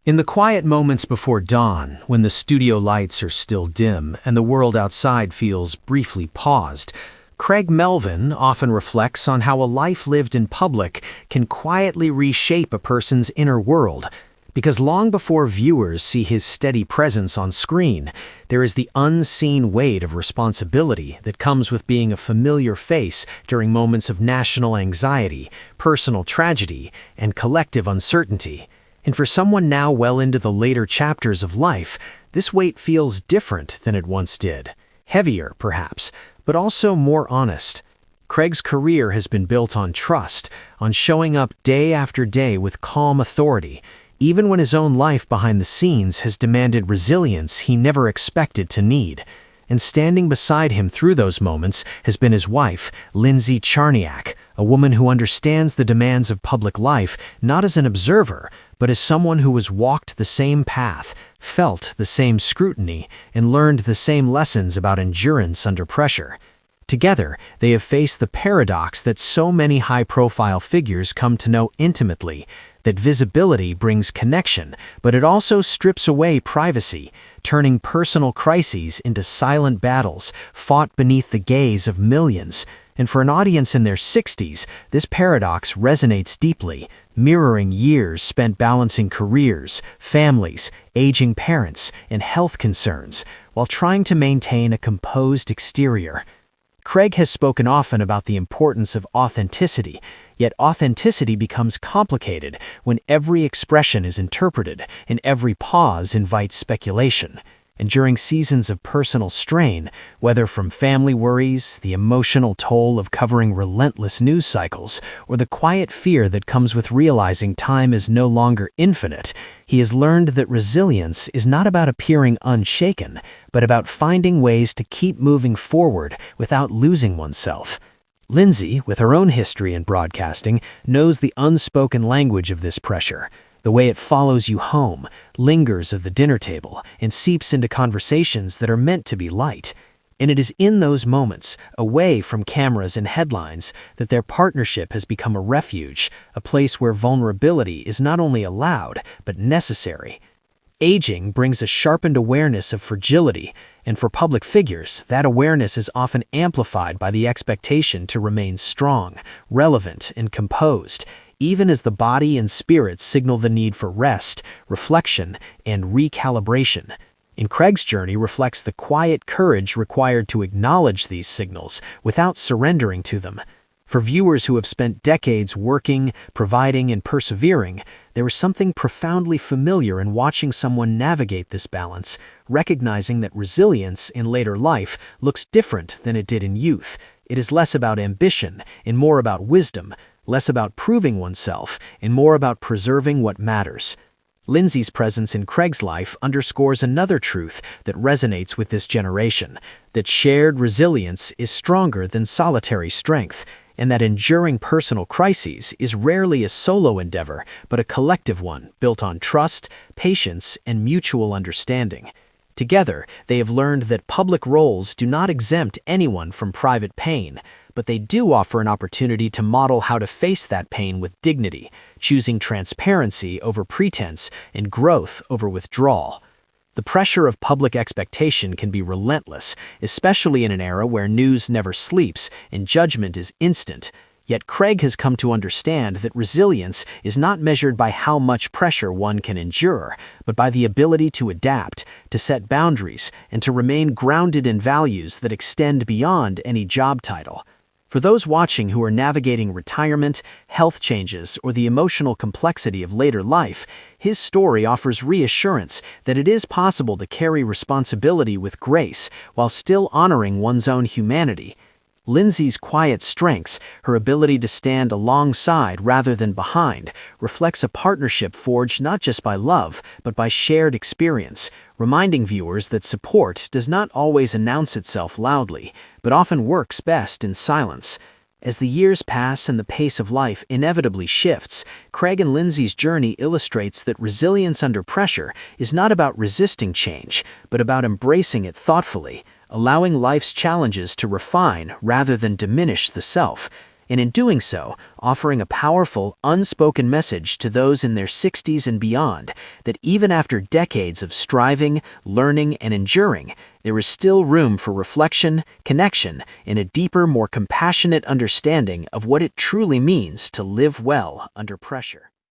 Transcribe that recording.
In the quiet moments before dawn, when the studio lights are still dim and the world outside feels briefly paused, Melvin often reflects on how a life lived in public can quietly reshape a person's inner world. Because long before viewers see his steady presence on screen, there is the unseen weight of responsibility that comes with being a familiar face during moments of national anxiety, personal tragedy, and collective uncertainty. And for someone now well into the later chapters of life, this weight feels different than it once did. Heavier, perhaps, but also more honest. Craig's career has been built on trust, on showing up day after day with calm authority, even when his own life behind the scenes has demanded resilience he never expected to need. And standing beside him through those moments has been his wife, Lindsay Charniak, a woman who understands the demands of public life not as an observer, but as someone who has walked the same path, felt the same scrutiny, and learned the same lessons about endurance under pressure. Together, they have faced the paradox that so many high-profile figures come to know intimately, that visibility brings connection, but it also strips away privacy, turning personal crises into silent battles fought beneath the gaze of millions. And for an audience in their 60s, this paradox resonates deeply, mirroring years spent balancing careers, families, aging parents, and health concerns, while trying to maintain a composed exterior. Craig has spoken often about the importance of authenticity, yet authenticity becomes complicated when every expression is interpreted and every pause invites speculation. And during seasons of personal strain, whether from family worries, the emotional toll of covering relentless news cycles, or the quiet fear that comes with realizing time is no longer infinite, he has learned that resilience is not about appearing unshaken, but about finding ways to keep moving forward without losing oneself. Lindsay, with her own history in broadcasting, knows the unspoken language of this pressure. The way it follows you home, lingers at the dinner table, and seeps into conversations that are meant to be light. And it is in those moments, away from cameras and headlines, that their partnership has become a refuge, a place where vulnerability is not only allowed, but necessary. Aging brings a sharpened awareness of fragility, and for public figures, that awareness is often amplified by the expectation to remain strong, relevant, and composed, even as the body and spirit signal the need for rest, reflection, and recalibration. And Craig's journey reflects the quiet courage required to acknowledge these signals without surrendering to them. For viewers who have spent decades working, providing, and persevering, there is something profoundly familiar in watching someone navigate this balance, recognizing that resilience in later life looks different than it did in youth. It is less about ambition and more about wisdom, less about proving oneself and more about preserving what matters. Lindsay's presence in Craig's life underscores another truth that resonates with this generation, that shared resilience is stronger than solitary strength, and that enduring personal crises is rarely a solo endeavor, but a collective one built on trust, patience, and mutual understanding. Together, they have learned that public roles do not exempt anyone from private pain, but they do offer an opportunity to model how to face that pain with dignity, choosing transparency over pretense and growth over withdrawal. The pressure of public expectation can be relentless, especially in an era where news never sleeps and judgment is instant. Yet Craig has come to understand that resilience is not measured by how much pressure one can endure, but by the ability to adapt, to set boundaries, and to remain grounded in values that extend beyond any job title. For those watching who are navigating retirement, health changes, or the emotional complexity of later life, his story offers reassurance that it is possible to carry responsibility with grace while still honoring one's own humanity. Lindsay's quiet strengths, her ability to stand alongside rather than behind, reflects a partnership forged not just by love, but by shared experience, reminding viewers that support does not always announce itself loudly, but often works best in silence. As the years pass and the pace of life inevitably shifts, Craig and Lindsay's journey illustrates that resilience under pressure is not about resisting change, but about embracing it thoughtfully, allowing life's challenges to refine rather than diminish the self. and in doing so, offering a powerful, unspoken message to those in their 60s and beyond that even after decades of striving, learning, and enduring, there is still room for reflection, connection, and a deeper, more compassionate understanding of what it truly means to live well under pressure.